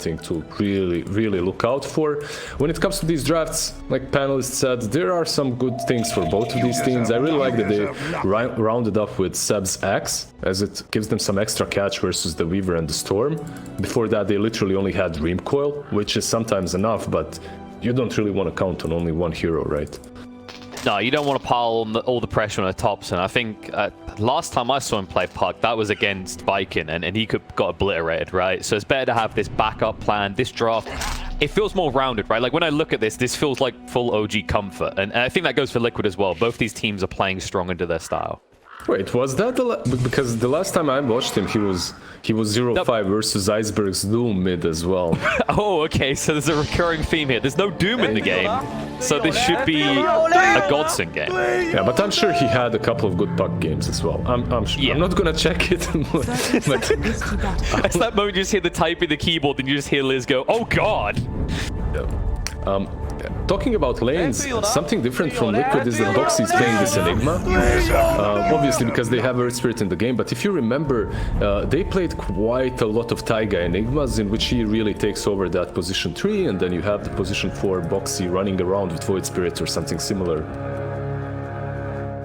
something to really look out for. When it comes to these drafts, like panelists said, there are some good things for both of these teams. I really like that they rounded up with Seb's Axe, as it gives them some extra catch versus the Weaver and the Storm. Before that, they literally only had Dream Coil, which is sometimes enough, but you don't really want to count on only one hero, right? No, you don't want to pile all the pressure on the tops, and I think last time I saw him play Puck, that was against Viking, and he got obliterated, right? So it's better to have this backup plan. This draft, it feels more rounded, right? Like when I look at this feels like full OG comfort, and I think that goes for Liquid as well. Both these teams are playing strong into their style. Wait, was that because the last time I watched him, he was 0-5 versus Iceberg's Doom mid as well. Oh, okay, so there's a recurring theme here. There's no Doom in the game, so this should be a godsend game. Yeah, but I'm sure he had a couple of good Puck games as well. I'm sure. Yeah. I'm not gonna check it. But it's that moment you just hear the type in the keyboard, and you just hear Liz go, "Oh God!" Yeah. Talking about lanes, something different from Liquid is that Boxy is playing this Enigma. Obviously because they have Earth Spirit in the game, but if you remember, they played quite a lot of Taiga Enigmas in which he really takes over that position 3, and then you have the position 4 Boxy running around with Void Spirit or something similar.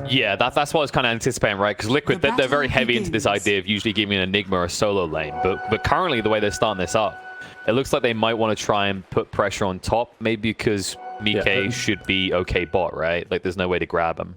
Yeah, that's what I was kind of anticipating, right? Because Liquid, they're very heavy into this idea of usually giving an Enigma or a solo lane, but currently the way they're starting this up, it looks like they might want to try and put pressure on top, maybe because miCKe should be okay bot, right? Like there's no way to grab him.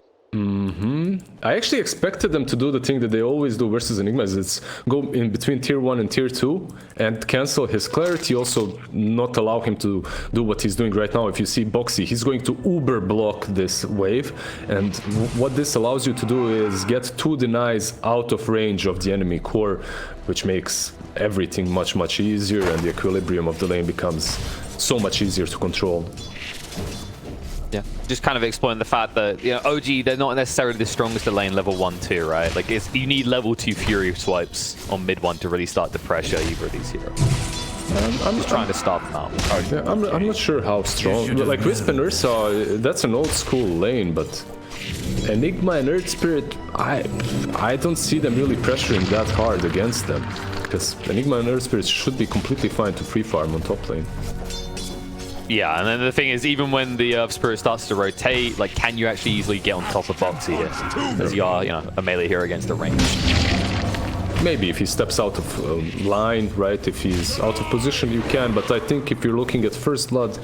I actually expected them to do the thing that they always do versus Enigmas. It's go in between tier 1 and tier 2 and cancel his clarity, also not allow him to do what he's doing right now. If you see Boxy, he's going to uber block this wave, and what this allows you to do is get 2 denies out of range of the enemy core, which makes everything much easier, and the equilibrium of the lane becomes so much easier to control. Yeah, just kind of exploring the fact that, you know, OG, they're not necessarily the strongest at lane level 1-2, right? Like, you need level 2 Fury swipes on mid 1 to really start to pressure either of these heroes. I'm just trying to stop them out. Yeah, I'm not sure how strong. Like, Wisp and Ursa, that's an old school lane, but Enigma and Earth Spirit, I don't see them really pressuring that hard against them. Because Enigma and Earth Spirit should be completely fine to free farm on top lane. Yeah, and then the thing is, even when the Earth Spirit starts to rotate, like, can you actually easily get on top of Boxy here? As you are, you know, a melee hero against a range. Maybe if he steps out of line, right? If he's out of position, you can. But I think if you're looking at first blood,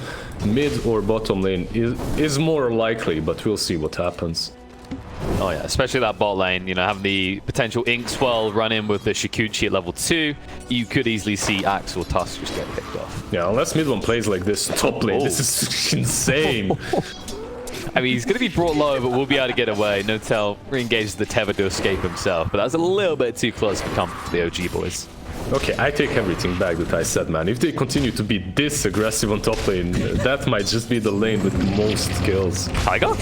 mid or bottom lane is more likely. But we'll see what happens. Oh yeah, especially that bot lane, you know, having the potential Ink Swell run in with the Shikuchi at level 2, you could easily see Axe or Tusk just get picked off. Yeah, unless mid one plays like this top lane, this is insane. I mean, he's going to be brought low, but we'll be able to get away. Notel re-engages the tether to escape himself, but that's a little bit too close for comfort for the OG boys. Okay, I take everything back that I said, man. If they continue to be this aggressive on top lane, that might just be the lane with the most kills. Taiga?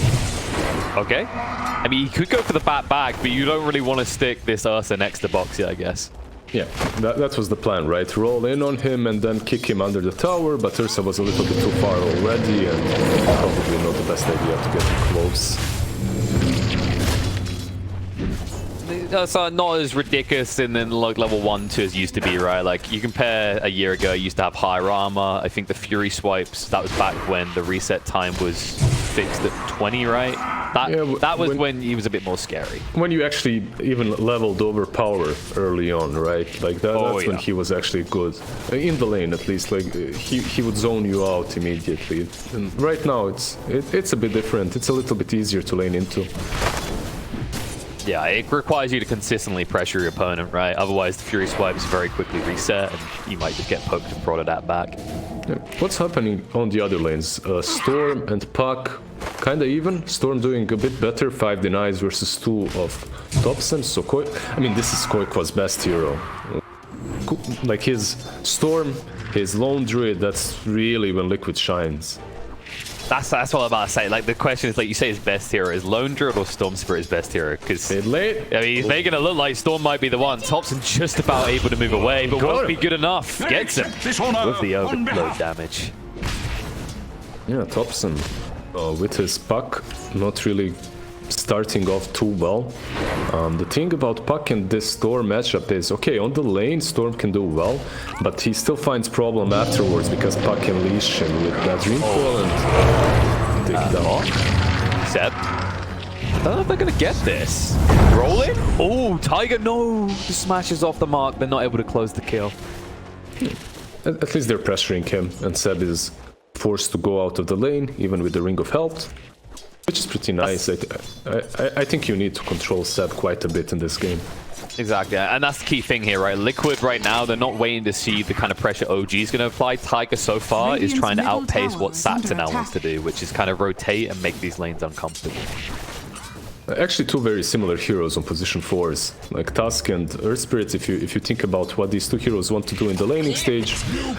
Okay. I mean, you could go for the bat back, but you don't really want to stick this Ursa next to Boxy, I guess. Yeah, that was the plan, right? Roll in on him and then kick him under the tower, but Ursa was a little bit too far already, and probably not the best idea to get close. So not as ridiculous in like level 1-2 as used to be, right? Like, you compare a year ago, you used to have higher armor. I think the Fury swipes, that was back when the reset time was fixed at 20, right? That was when he was a bit more scary. When you actually even leveled over power early on, right? Like that's when he was actually good. In the lane, at least. Like he would zone you out immediately. And right now, it's a bit different. It's a little bit easier to lane into. Yeah, it requires you to consistently pressure your opponent, right? Otherwise, the Fury swipes very quickly reset, and you might just get poked and prodded at back. Yeah. What's happening on the other lanes? Storm and Puck, kind of even. Storm doing a bit better, 5 denies versus 2 of Thompson. So, I mean, this is Koikwa's best hero. Like his Storm, his Lone Druid, that's really when Liquid shines. That's what I'm about to say. Like, the question is, like you say, his best hero is Lone Druid or Storm Spirit his best hero? Because I mean, he's making it look like Storm might be the one. Thompson just about able to move away, but won't be good enough. Gets him with the overload damage. Yeah, Thompson with his Puck, not really starting off too well. The thing about Puck and this Storm matchup is, okay, on the lane, Storm can do well, but he still finds problem afterwards because Puck can leash him with that Dream Coil and take that off. Seb. I don't know if they're going to get this. Rolling? Oh, Tiger, no! The smash is off the mark. They're not able to close the kill. At least they're pressuring him, and Seb is forced to go out of the lane, even with the Ring of Health, which is pretty nice. I think you need to control Seb quite a bit in this game. Exactly, and that's the key thing here, right? Liquid right now, they're not waiting to see the kind of pressure OG is going to apply. Tiger so far is trying to outpace what Satsa now wants to do, which is kind of rotate and make these lanes uncomfortable. Actually, two very similar heroes on position 4s, like Tusk and Earth Spirit. If you think about what these two heroes want to do in the laning stage,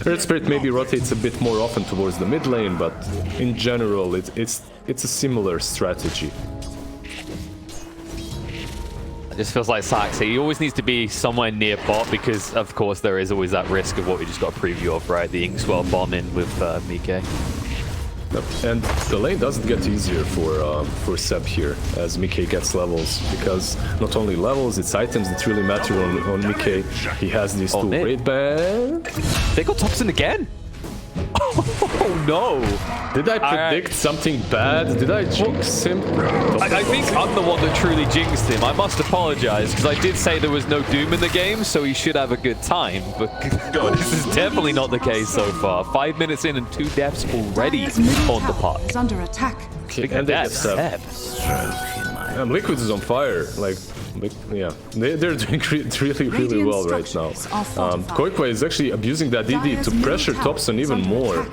Earth Spirit maybe rotates a bit more often towards the mid lane, but in general, it's a similar strategy. It just feels like Saxa. He always needs to be somewhere near bot because, of course, there is always that risk of what we just got a preview of, right? The Inkswell bomb in with miCKe. Yep. And the lane doesn't get easier for Seb here as miCKe gets levels, because not only levels, it's items that really matter on miCKe. He has these two great band. They got Thompson again. Oh no! Did I predict something bad? Did I jinx him? I think I'm the one that truly jinxed him. I must apologize, because I did say there was no Doom in the game, so he should have a good time. But God, this is definitely not the case so far. 5 minutes in and 2 deaths already on the pot. Is under attack. Okay, and they get Seb. Liquid is on fire. Like, yeah, they're doing really well right now. Koikwa is actually abusing that DD to pressure Thompson even more.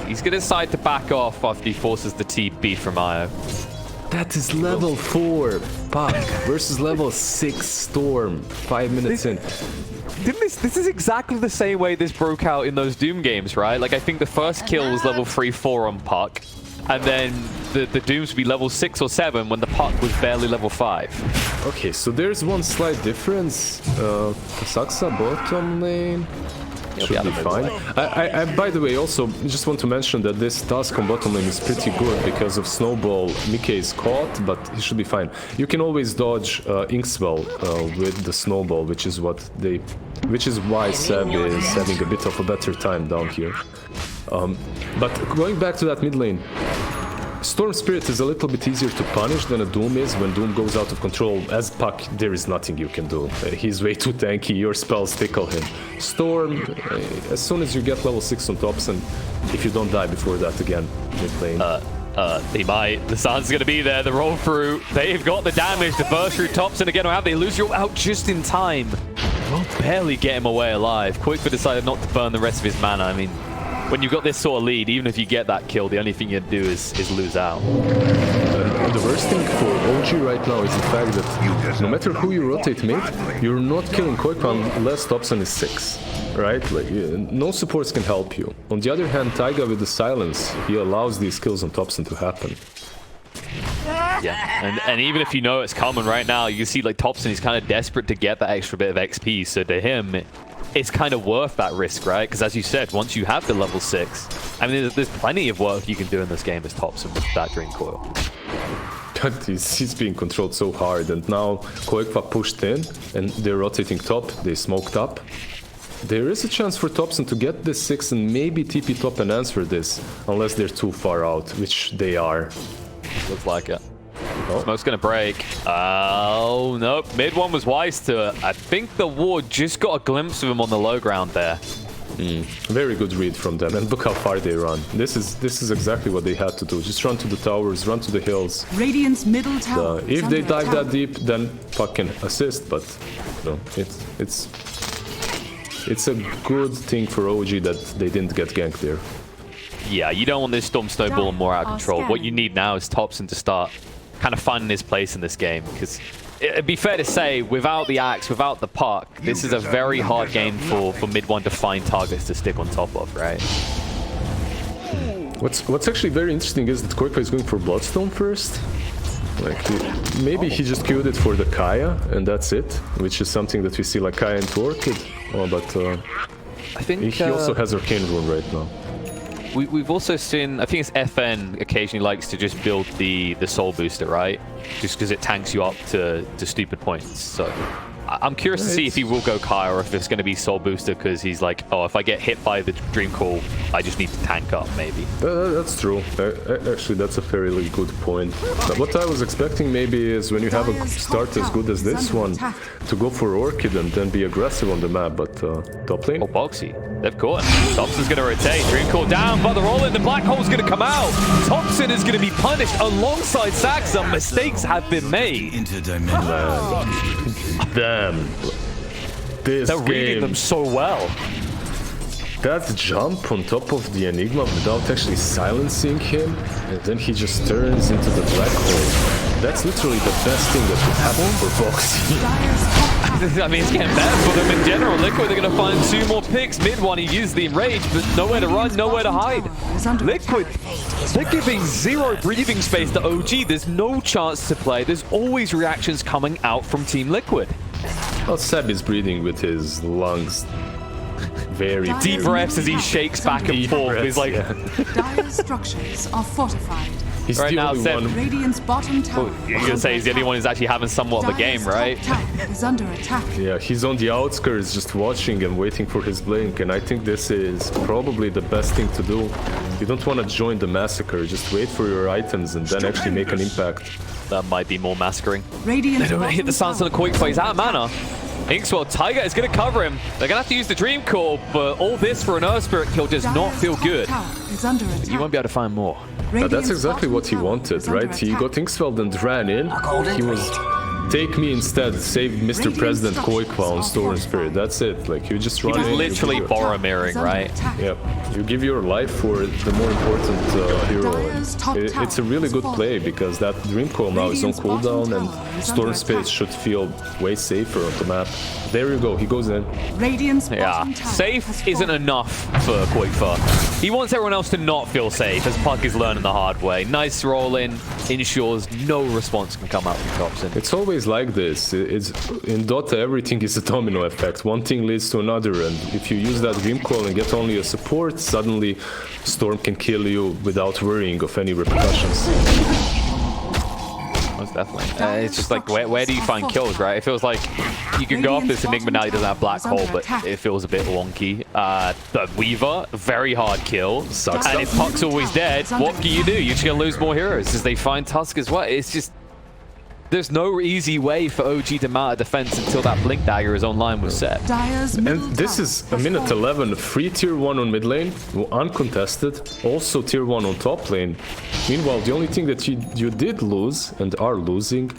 He's going to decide to back off after he forces the TP from Io. That is level 4 Puck versus level 6 Storm. 5 minutes in. This is exactly the same way this broke out in those Doom games, right? Like, I think the first kill was level 3-4 on Puck, and then the Dooms would be level 6 or 7 when the Puck was barely level 5. Okay, so there's one slight difference. Saxa bottom lane should be fine. I by the way, also just want to mention that this task on bottom lane is pretty good because of Snowball. miCKe is caught, but he should be fine. You can always dodge Inkswell with the Snowball, which is why Seb is having a bit of a better time down here. But going back to that mid lane, Storm Spirit is a little bit easier to punish than a Doom is. When Doom goes out of control, as Puck, there is nothing you can do. He's way too tanky, your spells tickle him. Storm, as soon as you get level 6 on Thompson, if you don't die before that again, mid lane. They might. The sun's going to be there, the roll through. They've got the damage, the burst through Thompson again. Or have they lose you out just in time? Will barely get him away alive. Quickly decided not to burn the rest of his mana. I mean, when you've got this sort of lead, even if you get that kill, the only thing you do is lose out. The worst thing for OG right now is the fact that no matter who you rotate mid, you're not killing Koikwa unless Thompson is 6, right? Like, no supports can help you. On the other hand, Taiga with the silence, he allows these kills on Thompson to happen. Yeah, and even if you know it's coming right now, you see like Thompson is kind of desperate to get that extra bit of XP, so to him, it's kind of worth that risk, right? Because as you said, once you have the level 6, I mean, there's plenty of work you can do in this game as Thompson with that Dream Coil. But he's being controlled so hard, and now Koikwa pushed in, and they're rotating top, they smoked up. There is a chance for Thompson to get this 6 and maybe TP top and answer this, unless they're too far out, which they are. Looks like it. Smoke's gonna break. Oh, nope. Mid one was wise to it. I think the ward just got a glimpse of him on the low ground there. Very good read from them, and look how far they run. This is exactly what they had to do. Just run to the towers, run to the hills. Radiant's middle tower. If they dive that deep, then fucking assist, but you know, it's a good thing for OG that they didn't get ganked there. Yeah, you don't want this Storm Snowball more out of control. What you need now is Thompson to start kind of finding his place in this game, because it'd be fair to say, without the Axe, without the Puck, this is a very hard game for mid one to find targets to stick on top of, right? What's actually very interesting is that Koikwa is going for Bloodstone first. Like, maybe he just queued it for the Kaya, and that's it, which is something that we see like Kaya into Orchid. Oh, but I think he also has Arcane Rune right now. We've also seen, I think it's FN occasionally likes to just build the soul booster, right? Just because it tanks you up to stupid points. So I'm curious to see if he will go Kai or if it's going to be soul booster because he's like, oh, if I get hit by the Dream Call, I just need to tank up, maybe. That's true. Actually, that's a fairly good point. But what I was expecting maybe is when you have a start as good as this one, to go for Orchid and then be aggressive on the map, but top lane? Oh, Boxy. They've caught him. Thompson's going to rotate. Dream Call down, but the roll in. The Black Hole's going to come out. Thompson is going to be punished alongside Saxon. Mistakes have been made. Damn. They're reading them so well. That jump on top of the Enigma without actually silencing him, and then he just turns into the black hole. That's literally the best thing that could happen for Boxy. I mean, it's getting better for them in general. Liquid, they're going to find 2 more picks. Mid one, he used the enrage, but nowhere to run, nowhere to hide. Liquid, they're giving 0 breathing space to OG. There's no chance to play. There's always reactions coming out from Team Liquid. Well, Seb is breathing with his lungs. Very deep breaths as he shakes back and forth. He's like, Dire structures are fortified. He's right the now, only Seb. one. Radiant's bottom tower. You're going to say he's the only one who's actually having somewhat of a game, right? Is under attack. Yeah, he's on the outskirts just watching and waiting for his blink, and I think this is probably the best thing to do. You don't want to join the massacre, just wait for your items and then actually make an impact. That might be more massacring. Radiant's They don't hit the stance on the quick, but he's out of mana. Inkswell, Tiger is going to cover him. They're going to have to use the Dream Call, but all this for an Earth Spirit kill does not feel good. You won't be able to find more. That's exactly what he wanted, right? He got Inksfeld and ran in. He was, take me instead, save Mr. President Koikwa on Storm Spirit. That's it. Like, you just run in. He was literally Boromiring, right? Yep. You give your life for the more important hero. It's a really good play because that Dream Call now is on cooldown and Storm Spirit should feel way safer on the map. There you go, he goes in. Yeah, safe isn't enough for Koikwa. He wants everyone else to not feel safe, as Puck is learning the hard way. Nice roll in, ensures no response can come out from Thompson. It's always like this. It's in Dota, everything is a domino effect. One thing leads to another, and if you use that Dream Call and get only a support, suddenly Storm can kill you without worrying of any repercussions. Most definitely. It's just like, where do you find kills, right? It feels like you can go off this Enigma now, he doesn't have Black Hole, but it feels a bit wonky. The Weaver, very hard kill. Sucks. And if Puck's always dead, what can you do? You're just going to lose more heroes as they find Tusk as well. It's just, there's no easy way for OG to mount a defense until that Blink Dagger is online with Seb. And this is a minute 11, free tier 1 on mid lane, uncontested, also tier 1 on top lane. Meanwhile, the only thing that you did lose, and are losing,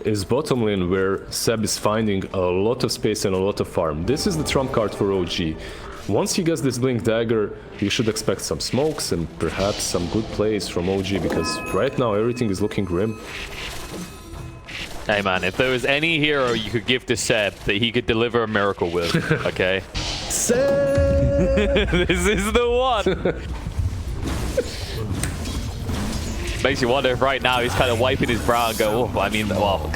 is bottom lane, where Seb is finding a lot of space and a lot of farm. This is the trump card for OG. Once he gets this Blink Dagger, you should expect some smokes and perhaps some good plays from OG, because right now everything is looking grim. Hey man, if there was any hero you could give to Seb that he could deliver a miracle with, okay? Seb! This is the one! Makes you wonder if right now he's kind of wiping his brow and go, oh, I mean, well,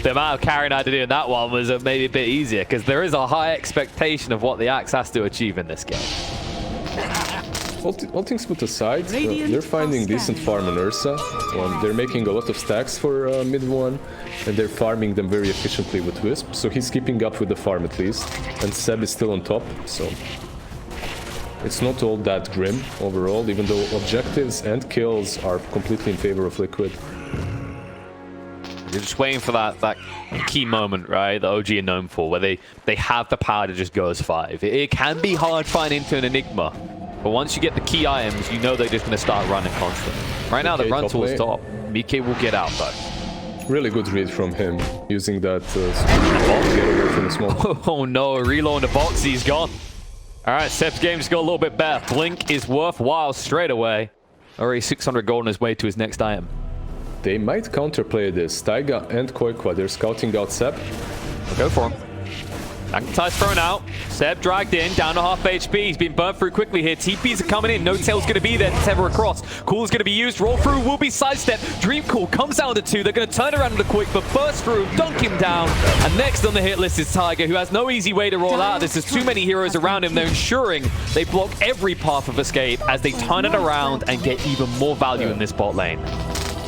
the amount of carrying I had to do in that one was maybe a bit easier, because there is a high expectation of what the Axe has to achieve in this game. All things put aside, they're finding decent farm on Ursa. They're making a lot of stacks for mid one, and they're farming them very efficiently with Wisp, so he's keeping up with the farm at least. And Seb is still on top, so it's not all that grim overall, even though objectives and kills are completely in favor of Liquid. You're just waiting for that key moment, right? The OG are known for, where they have the power to just go as 5. It can be hard finding into an Enigma. But once you get the key items, you know they're just going to start running constantly. Right now, the run tool's top. miCKe will get out, though. Really good read from him, using that to get away from the smoke. Oh no, reload the box, he's gone. All right, Seb's game just got a little bit better. Blink is worthwhile straight away. Already 600 gold on his way to his next item. They might counterplay this. Taiga and Koikwa, they're scouting out Seb. I'll go for him. Magnetized thrown out. Seb dragged in, down to half HP. He's been burnt through quickly here. TPs are coming in. No Tail's going to be there to tether across. Cool's going to be used. Roll through will be sidestep. Dream Cool comes down to 2. They're going to turn around with a quick, but burst through, dunk him down. And next on the hit list is Tiger, who has no easy way to roll out of this. There's too many heroes around him. They're ensuring they block every path of escape as they turn it around and get even more value in this bot lane.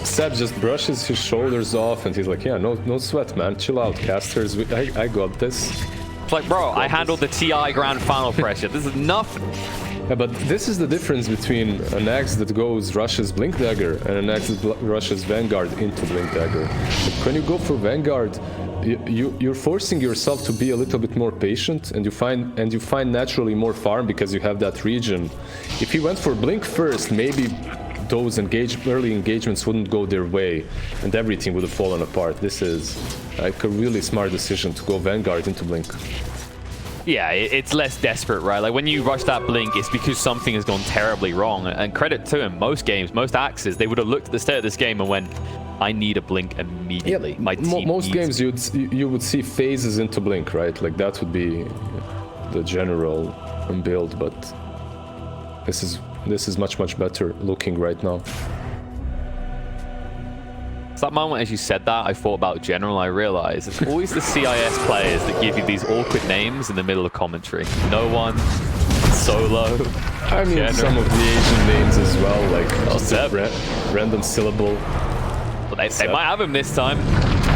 Seb just brushes his shoulders off and he's like, yeah, no sweat, man. Chill out, casters. I got this. It's like, bro, I handled the TI Grand Final pressure. This is nothing. Yeah, but this is the difference between an axe that rushes Blink Dagger and an axe that rushes Vanguard into Blink Dagger. Like, when you go for Vanguard, you're forcing yourself to be a little bit more patient, and you find naturally more farm because you have that region. If you went for Blink first, maybe those early engagements wouldn't go their way, and everything would have fallen apart. This is like a really smart decision to go Vanguard into Blink. Yeah, it's less desperate, right? Like when you rush that Blink, it's because something has gone terribly wrong. And credit to him, most games, most axes, they would have looked at the state of this game and went, I need a Blink immediately. Yeah, my team most games me. you would see phases into Blink, right? Like that would be the general build, but this is much better looking right now. It's that moment as you said that, I thought about General, I realized it's always the CIS players that give you these awkward names in the middle of commentary. No One, Solo, I mean, General. some of the Asian names as well, like just Seb. a random syllable. Well, they might have him this time.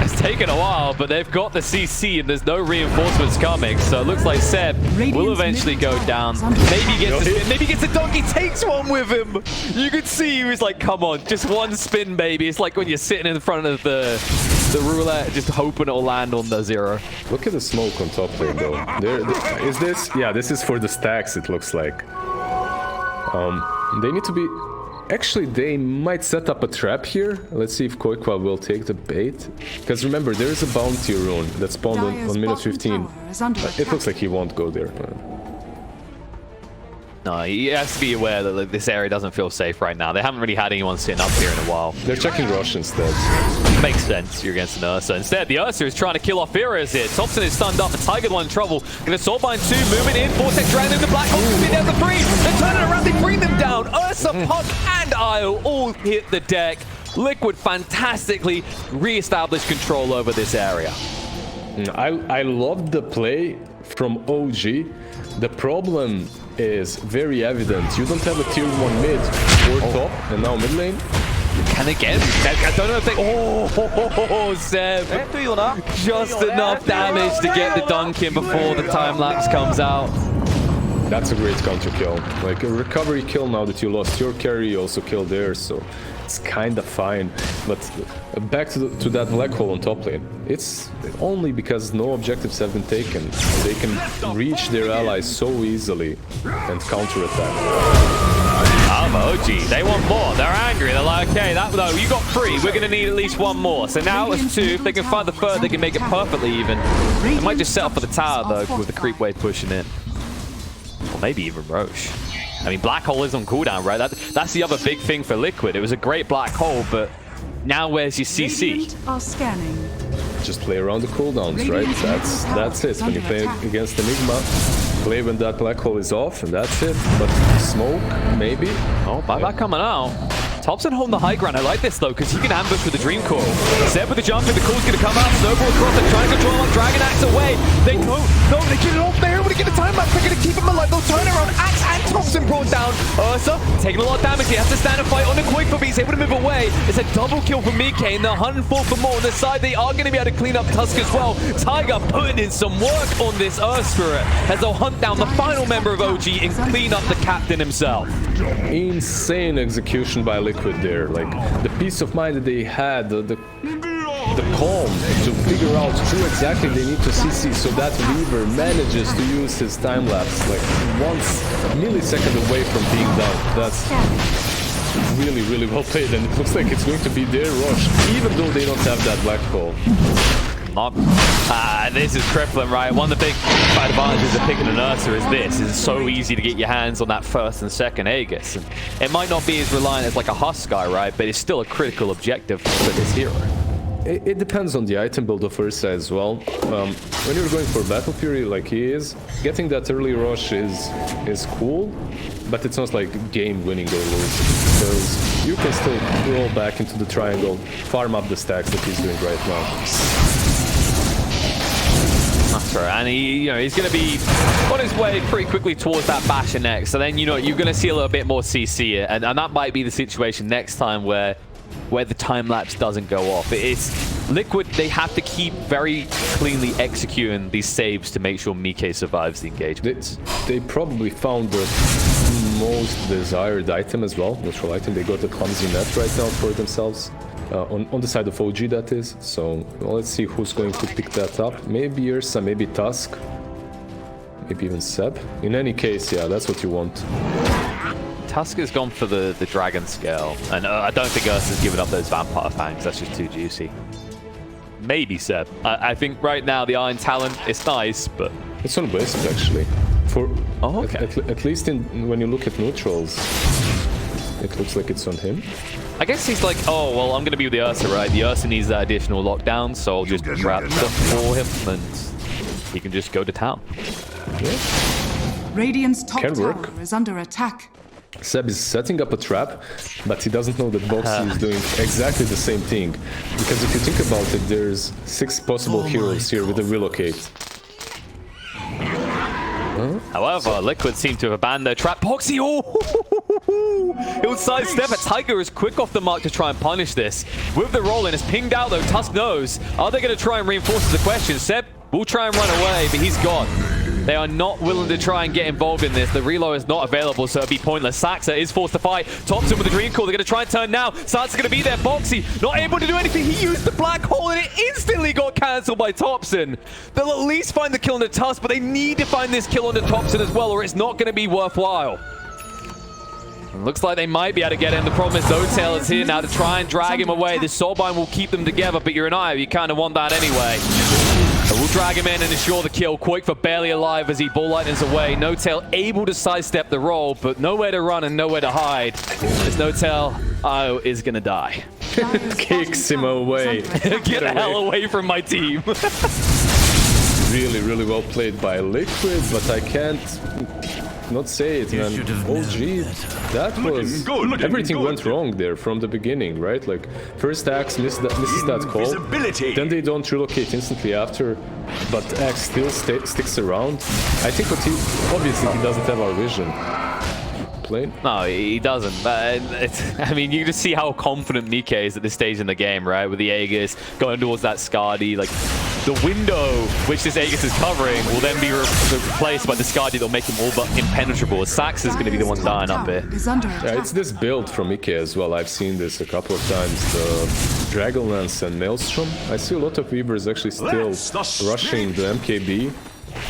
It's taken a while, but they've got the CC and there's no reinforcements coming. So it looks like Seb will eventually go down. Maybe he gets a spin, maybe he gets a dunk, he takes one with him. You could see he was like, come on, just one spin, baby. It's like when you're sitting in front of the roulette, just hoping it'll land on the 0. Look at the smoke on top lane though. Is this? Yeah, this is for the stacks, it looks like. They need to be... Actually, they might set up a trap here. Let's see if Koikwa will take the bait. Because remember, there is a bounty rune that spawned on minute 15. It looks like he won't go there. No, he has to be aware that like, this area doesn't feel safe right now. They haven't really had anyone sitting up here in a while. They're checking Rush instead. Makes sense, you're against an Ursa. Instead, the Ursa is trying to kill off Heroes here. Thompson is stunned up, the Tiger one in trouble. Gonna Soulbind 2, moving in, Vortex dragging in the Black Hole, coming down the 3. They're turning around, they bring them down. Ursa, Puck, and Io all hit the deck. Liquid fantastically re-established control over this area. I loved the play from OG. The problem is very evident. You don't have a tier 1 mid or top, and now mid lane. And again, I don't know if they... Oh, Seb. Just enough damage to get the dunk in before the time-lapse comes out. That's a great counter kill. Like a recovery kill now that you lost your carry, you also killed theirs, so it's kind of fine. But back to that black hole on top lane. It's only because no objectives have been taken. They can reach their allies so easily and counterattack. OG, they want more. They're angry. They're like, okay, no, you got 3. We're going to need at least 1 more. So now it's 2. If they can find the 3rd, they can make it perfectly even. They might just set up for the tower, though, with the creep wave pushing in. Or maybe even Roche. I mean, Black Hole is on cooldown, right? That's the other big thing for Liquid. It was a great Black Hole, but now where's your CC? Are scanning. Just play around the cooldowns, right? That's it. When you play against Enigma, play when that Black Hole is off, and that's it. But smoke, maybe? Oh, buyback coming out. Thompson holding the high ground. I like this, though, because he can ambush with the Dream Core. Seb with the jump, and the call's going to come out. Snowball across, they're trying to control him. Dragon Axe away. They don't. No, they get it off. They're able to get the time lapse. They're going to keep him alive. They'll turn around. Axe and Thompson brought down. Ursa taking a lot of damage. He has to stand and fight on the Quake, but he's able to move away. It's a double kill for miCKe, and they're hunting for more. On the side, they are going to be able to clean up Tusk as well. Tiger putting in some work on this Earth Spirit as they'll hunt down the final member of OG and clean up the captain himself. Insane execution by Liquid there. Like, the peace of mind that they had, the calm to figure out who exactly they need to CC, so that Weaver manages to use his time-lapse like 1 millisecond away from being done. That's really well played, and it looks like it's going to be their rush, even though they don't have that black hole. This is crippling, right? One of the big advantages of picking an Ursa is this. It's so easy to get your hands on that 1st and 2nd Aegis. And it might not be as reliant as like a Husk guy, right? But it's still a critical objective for this hero. it depends on the item build of Ursa as well. When you're going for Battle Fury like he is, getting that early rush is cool, but it's not like game winning or losing, because you can still roll back into the triangle, farm up the stacks that he's doing right now. That's right, and he's going to be on his way pretty quickly towards that basher next. So then, you're going to see a little bit more CC, and that might be the situation next time where the time lapse doesn't go off. It's Liquid. They have to keep very cleanly executing these saves to make sure miCKe survives the engagement. They probably found the most desired item as well, neutral item. They got a clumsy net right now for themselves. On the side of OG, that is. So let's see who's going to pick that up. Maybe Ursa, maybe Tusk, maybe even Seb. In any case, yeah, that's what you want. Tusk has gone for the dragon scale, and I don't think Ursa's given up those vampire fangs. That's just too juicy. Maybe Seb. I think right now the Iron Talon is nice, but it's on Wisp actually. At least when you look at neutrals, it looks like it's on him. I guess he's like, oh, well, I'm going to be with the Ursa, right? The Ursa needs that additional lockdown, so I'll just grab stuff for him, and he can just go to town. Yeah. Radiant's top tower is under attack. Seb is setting up a trap, but he doesn't know that Boxy is doing exactly the same thing. Because if you think about it, there's 6 possible heroes here with a relocate. However, Liquid seem to have abandoned their trap. Boxy, it would sidestep. A Tiger is quick off the mark to try and punish this. With the roll-in, it's pinged out though. Tusk knows. Are they going to try and reinforce the question? Seb will try and run away, but he's gone. They are not willing to try and get involved in this. The reload is not available, so it'd be pointless. Saxa is forced to fight. Thompson with the Dream Call. They're going to try and turn now. Saxa's going to be there. Boxy not able to do anything. He used the black hole and it instantly got cancelled by Thompson. They'll at least find the kill on the Tusk, but they need to find this kill on the Thompson as well, or it's not going to be worthwhile. Looks like they might be able to get him. The problem is Zotail is here now to try and drag him away. This Soulbind will keep them together, but you're an Io. You kind of want that anyway. So we'll drag him in and ensure the kill. Quake for barely alive as he Bull Lightnings away. No-Tail able to sidestep the roll, but nowhere to run and nowhere to hide. As No-Tail, Io is going to die. Kicks him away. Get the hell away from my team. Really, really well played by Liquid, but I can't not say it, man. OG, that was... Everything went wrong there from the beginning, right? Like, first Axe misses that call, then they don't relocate instantly after, but Axe still sticks around. I think what obviously he doesn't have our vision. No, he doesn't. I mean, you just see how confident miCKe is at this stage in the game, right? With the Aegis going towards that Skadi. Like, the window which this Aegis is covering will then be replaced by the Skadi that'll make him all but impenetrable. Sax is going to be the one dying up here. Yeah, it's this build from miCKe as well. I've seen this a couple of times. The Dragonlance and Maelstrom. I see a lot of Weavers actually still rushing the MKB.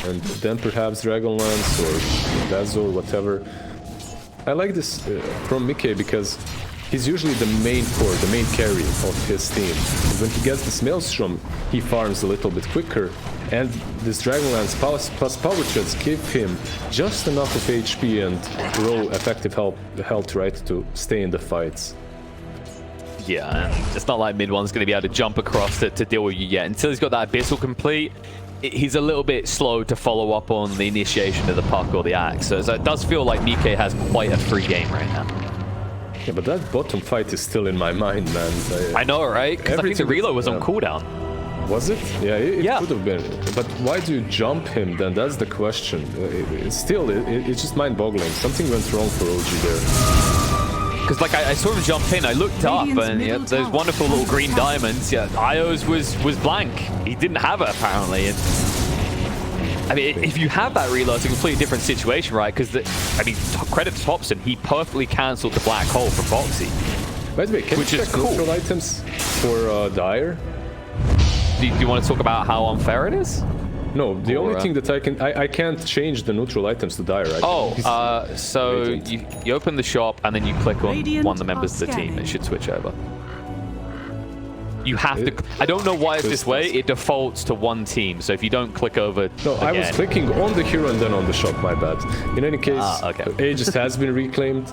And then perhaps Dragonlance or Dazzle, whatever. I like this from miCKe because he's usually the main core, the main carry of his team. And when he gets this Maelstrom, he farms a little bit quicker, and this Dragonlance plus Power Treads give him just enough of HP and roll effective health right to stay in the fights. Yeah, it's not like mid one's going to be able to jump across to deal with you yet. Until he's got that Abyssal complete, he's a little bit slow to follow up on the initiation of the puck or the axe. So it does feel like miCKe has quite a free game right now. Yeah, but that bottom fight is still in my mind, man. I know, right? Because I think the reload was on cooldown. Was it? Yeah, it could have been. But why do you jump him then? That's the question. It's just mind-boggling. Something went wrong for OG there. Because like I sort of jumped in, I looked up, and yeah, those wonderful little green diamonds. Yeah, Io's was blank. He didn't have it apparently. And I mean, if you have that reload, it's a completely different situation, right? Because I mean, credit to Thompson, he perfectly cancelled the black hole for Boxy. By the way, can you check neutral items for Dire? Do you want to talk about how unfair it is? No, the only thing that I can't change the neutral items to Dire. So you open the shop and then you click on one of the members of the team. It should switch over. You have to. I don't know why it's this way. It defaults to one team. So if you don't click over, no, again, I was clicking on the hero and then on the shop. My bad. In any case, okay. Aegis has been reclaimed.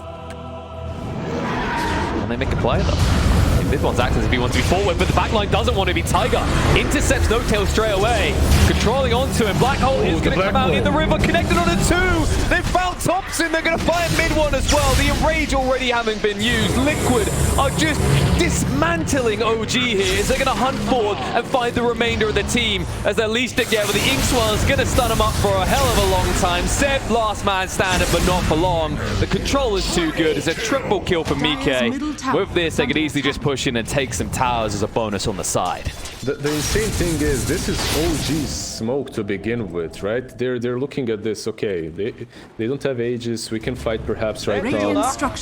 Can they make a play though? This one's acting as if he wants to be forward, but the backline doesn't want to be. Tiger intercepts No Tail straight away, controlling onto him. Black Hole is going to come out in the river, connected on a 2. They've found Thompson. They're going to fire mid one as well. The Enrage already having been used. Liquid are just dismantling OG here as they're going to hunt forward and find the remainder of the team as they're leased together. The Inkswell's going to stun him up for a hell of a long time. Seb, last man standing, but not for long. The control is too good. It's a triple kill for miCKe. With this, they could easily just push in and take some towers as a bonus on the side. The insane thing is, this is OG's smoke to begin with, right? They're looking at this, okay, they don't have Aegis, we can fight perhaps right now.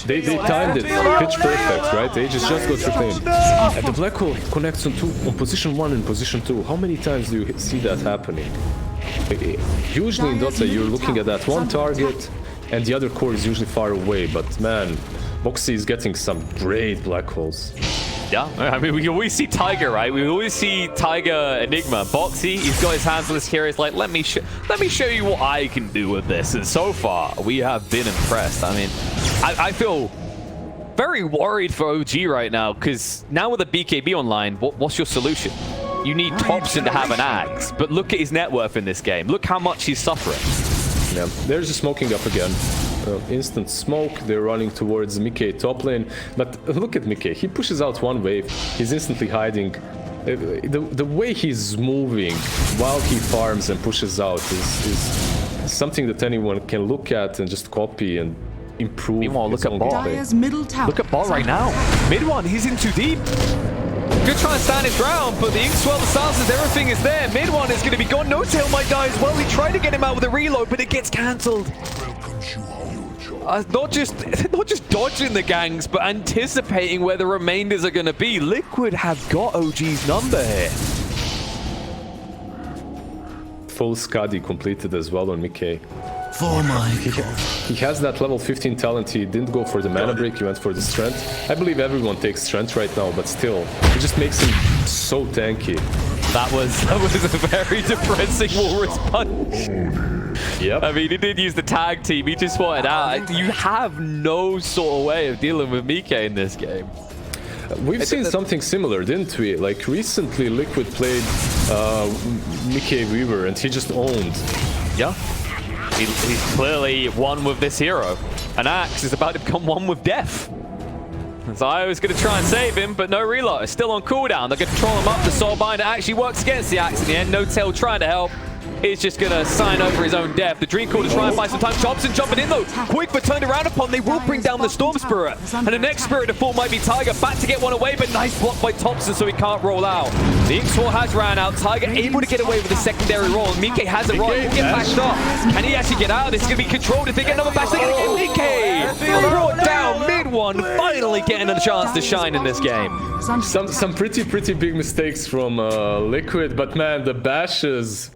They timed it pitch perfect, right? Aegis just got reclaimed. And the Black Hole connects on position 1 and position 2. How many times do you see that happening? Usually in Dota, you're looking at that one target, and the other core is usually far away, but man, Boxy is getting some great Black Holes. Yeah, I mean, we always see Tiger, right? We always see Tiger Enigma. Boxy, he's got his hands on his carry. He's like, let me show you what I can do with this. And so far, we have been impressed. I mean, I feel very worried for OG right now, because now with the BKB online, what's your solution? You need Thompson to have an axe, but look at his net worth in this game. Look how much he's suffering. Yeah, there's a smoking up again. Instant smoke, they're running towards miCKe top lane, but look at miCKe, he pushes out one wave, he's instantly hiding. The way he's moving while he farms and pushes out is something that anyone can look at and just copy and improve. Meanwhile, look at bot. Look at bot right now. Mid one, he's in too deep. Good try and stand his ground, but the Inkswell, the silences, everything is there. Mid one is going to be gone. No Tail might die as well. He tried to get him out with a reload, but it gets cancelled. Not just dodging the gangs, but anticipating where the remainders are going to be. Liquid have got OG's number here. Full Skadi completed as well on miCKe. For my he has that level 15 talent. He didn't go for the mana break, he went for the strength. I believe everyone takes strength right now, but still, it just makes him so tanky. That was a very depressing Walrus punch. Yep. I mean, he did use the tag team. He just wanted out. You have no sort of way of dealing with miCKe in this game. We've seen something similar, didn't we? Like recently, Liquid played miCKe Weaver, and he just owned. Yeah. He's clearly one with this hero. An axe is about to become one with death. So I was going to try and save him, but no reload. It's still on cooldown. They're going to troll him up. The Soulbinder actually works against the axe in the end. No Tail trying to help. He's just going to sign over his own death. The Dream Core to try and buy some time. Thompson jumping in though. Quick, but turned around upon. They will bring down the Storm Spirit. And the next Spirit to fall might be Tiger. Back to get one away, but nice block by Thompson so he can't roll out. The Inkswell has ran out. Tiger able to get away with the secondary roll. miCKe has a run. He'll get bashed up. Can he actually get out? This is going to be controlled. If they get another bash, they're going to get miCKe brought down mid one. Finally getting a chance to shine in this game. Some pretty big mistakes from Liquid, but man, the bashes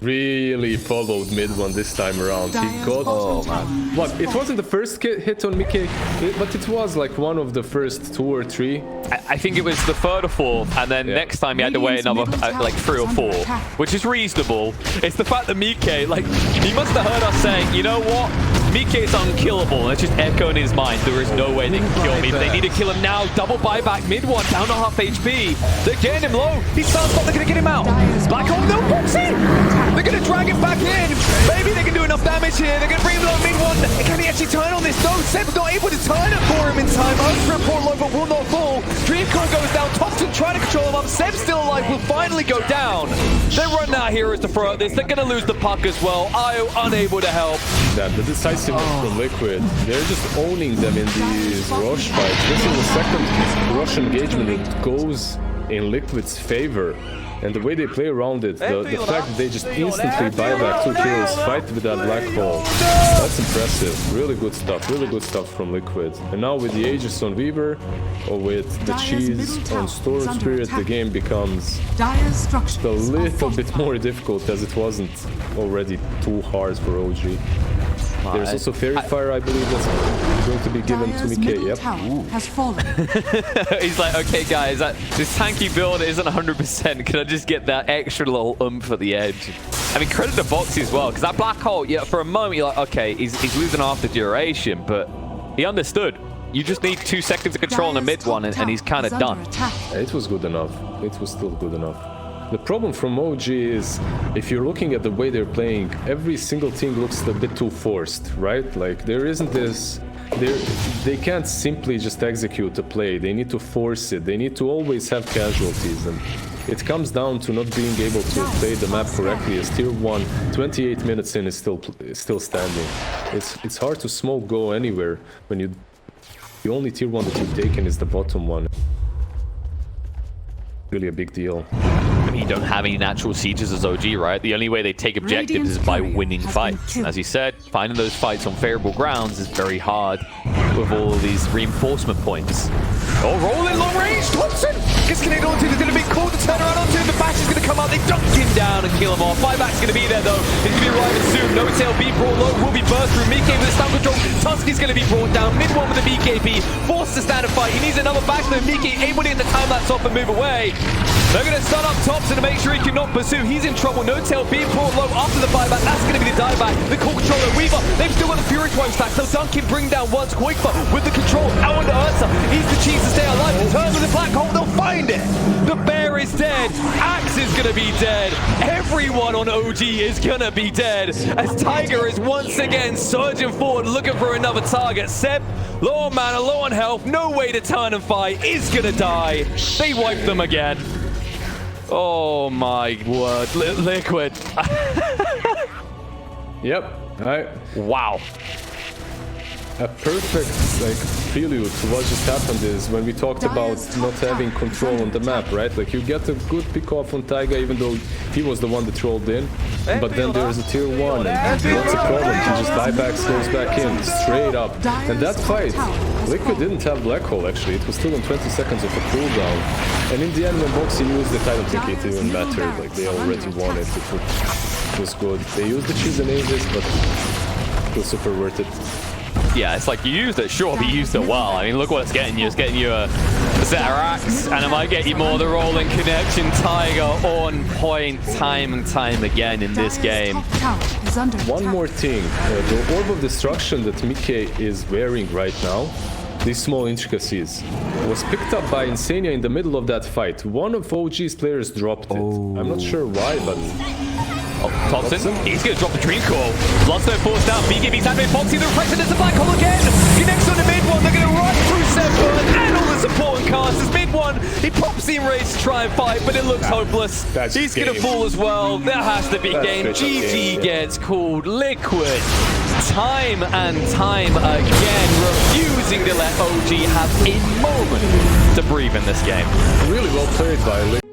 really followed mid one this time around. He got... Oh man. What? It wasn't the first hit on miCKe, but it was like one of the first 2 or 3. I think it was the 3rd or 4th, and then next time he had to wait another like 3 or 4, which is reasonable. It's the fact that miCKe, like, he must have heard us saying, you know what? miCKe is unkillable. It's just echoing in his mind. There is no way they can kill me. But they need to kill him now. Double buyback, mid one, down to half HP. They're getting him low. He's found spot. They're going to get him out. Black Hole, no boxing. They're going to drag him back in. Maybe they can do enough damage here. They're going to bring him low mid one. Can he actually turn on this? No, Seb's not able to turn it for him in time. Ursa report low, but will not fall. Dreamcore goes down. Thompson trying to control him up. Seb still alive. Will finally go down. They're running out of heroes to throw at this. They're going to lose the puck as well. Io unable to help. That the decisiveness from Liquid, they're just owning them in these rush fights. This is the second rush engagement that goes in Liquid's favor. And the way they play around it, the fact that they just instantly buy back 2 kills, fight with that Black Hole, that's impressive. Really good stuff from Liquid. And now with the Aegis on Weaver, or with the cheese on Storm Spirit, the game becomes a little bit more difficult, as it wasn't already too hard for OG. There's also Fairy Fire, I believe, that's going to be given to miCKe. Yep. Has fallen. He's like, okay, guys, this tanky build isn't 100%. Can I just get that extra little oomph at the edge? I mean, credit to Boxy as well, because that Black Hole, yeah, for a moment, you're like, okay, he's losing half the duration, but he understood. You just need 2 seconds of control on the mid one, and he's kind of done. It was good enough. It was still good enough. The problem from OG is, if you're looking at the way they're playing, every single thing looks a bit too forced, right? Like, there isn't this... They can't simply just execute a play. They need to force it. They need to always have casualties. And it comes down to not being able to play the map correctly, as tier 1, 28 minutes in, is still standing. It's hard to smoke go anywhere when you... The only tier 1 that you've taken is the bottom one. Really a big deal. I mean, you don't have any natural sieges as OG, right? The only way they take objectives is by winning fights. As you said, finding those fights on favorable grounds is very hard with all of these reinforcement points. Oh, rolling long range! Thompson gets connected onto, there's going to be called to turn around onto him. The bash is going to come out, they dunk him down and kill him off. Buyback's going to be there though. He's going to be arriving soon. No tail be brought low, will be burst through. miCKe with the stun control. Tusky's going to be brought down. Mid one with the BKB, forced to stand and fight. He needs another back though. miCKe able to get the time lapse off and move away. They're going to stun up Thompson to make sure he cannot pursue. He's in trouble. No tail being brought low after the buyback. That's going to be the dieback. The core controller Weaver. They've still got the Fury Twine stack. So Duncan bring down once. Quickfire with the control. Out onto Ursa. He's the cheese to stay alive. He turns with the black hole. They'll find it. The bear is dead. Axe is going to be dead. Everyone on OG is going to be dead. As Tiger is once again surging forward looking for another target. Seb, low on mana, low on health. No way to turn and fight. Is going to die. They wipe them again. Oh my word, Liquid. Yep, Wow. A perfect prelude to what just happened is when we talked about not having control on the map, right? Like, you get a good pick off on Taiga even though he was the one that trolled in, but then there's a tier 1 and what's the problem? He just buybacks, goes back in, straight up. And that fight, Liquid didn't have Black Hole actually, it was still on 20 seconds of a cooldown. And in the end when Boxy used it, I don't think it even mattered, like they already won it, it was good. They used the cheese and ages, but it was super worth it. Yeah, it's like you used it, sure, but you used it well. I mean, look what it's getting you. It's getting you a Zerax, and it might get you more the rolling connection. Tiger on point time and time again in this game. One more thing, the Orb of Destruction that miCKe is wearing right now, these small intricacies, was picked up by Insania in the middle of that fight. One of OG's players dropped it. I'm not sure why, but... Oh, Thompson, he's going to drop the Dream Core. Bloodstone forced down. BKB's having Foxy, the reflection is the black hole again. He next on the mid one. They're going to run through Sepburn and all the support and casters. Mid one, he pops the Enrage to try and fight, but it looks hopeless. He's going to fall as well. There has to be game. GG gets called. Liquid, time and time again, refusing to let OG have a moment to breathe in this game. Really well played by Liquid.